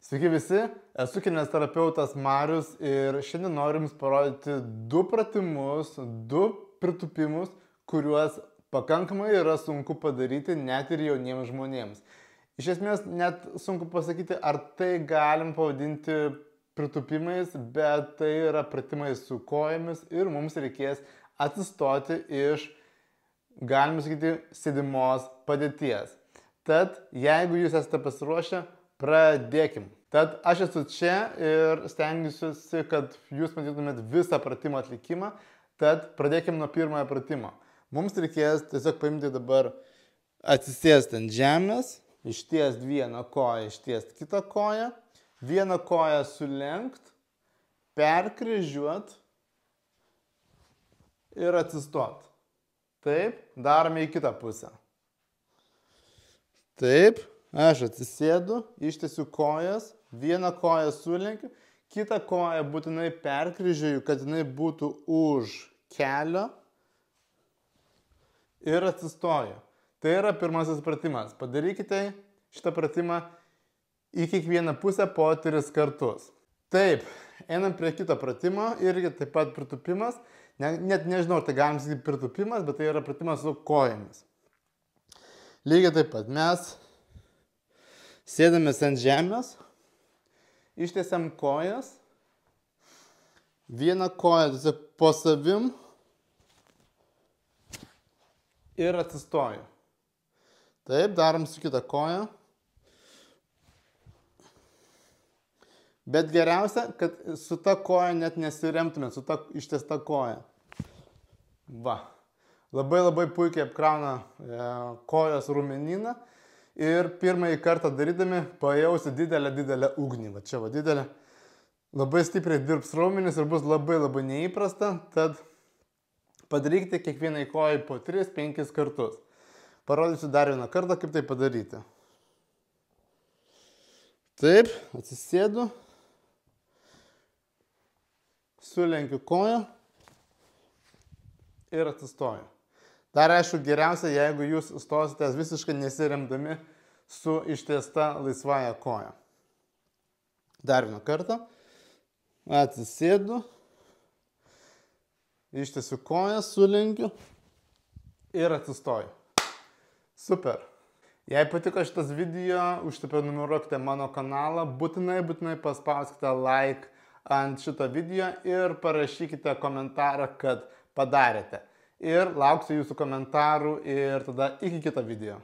Sveiki visi, esu kineziterapeutas Marius ir šiandien noriu Jums parodyti 2 pratimus, 2 pritūpimus, kuriuos pakankamai yra sunku padaryti net ir jauniems žmonėms. Iš esmės net sunku pasakyti, ar tai galim pavadinti pritūpimais, bet tai yra pratimai su kojomis ir mums reikės atsistoti iš, galima sakyti, sėdimos padėties. Tad jeigu Jūs esate pasiruošę, pradėkim. Tad aš esu čia ir stengiuosi, kad Jūs matytumėt visą pratimo atlikimą. Tad pradėkim nuo pirmojo pratimo. Mums reikės tiesiog paimti dabar, atsisėsti ant žemės, ištiest vieną koją, ištiest kitą koją, vieną koją sulenkt, perkryžiuot ir atsistot. Taip, darome į kitą pusę. Taip, aš atsisėdu, ištiesiu kojas, vieną koją sulenkiu, kitą koją būtinai perkryžiuoju, kad jinai būtų už kelio ir atsistoju. Tai yra pirmasis pratimas. Padarykite šitą pratimą į kiekvieną pusę po 3 kartus. Taip, einam prie kito pratimo, irgi taip pat pritūpimas. Net nežinau, ar tai galim sakyti pritūpimas, bet tai yra pratimas su kojomis. Lygiai taip pat mes sėdamės ant žemės, ištiesiam kojas, vieną koją tiesiog po savim ir atsistoju. Taip, darom su kita koja. Bet geriausia, kad su ta koja net nesiremtumėt, su ta ištiesta koja. Va. Labai puikiai apkrauna kojos raumenyną ir pirmąjį kartą darydami pajausi didelę ugnį. Va čia va didelė. Labai stipriai dirbs raumenys ir bus labai neįprasta, tad padarykite kiekvienai kojai po 3-5 kartus. Parodysiu dar vieną kartą, kaip tai padaryti. Taip, atsisėdu, sulenkiu koją ir atsistoju. Dar aišku, geriausia, jeigu Jūs stosite visiškai nesiremdami su ištiesta laisvąja koja. Dar vieną kartą. Atsisėdu, ištiesiu koją, sulenkiu ir atsistoju. Super. Jei patiko šitas video, užsiprenumeruokite mano kanalą, būtinai paspauskite like ant šito video ir parašykite komentarą, kad padarėte. Ir lauksiu Jūsų komentarų ir tada iki kito video.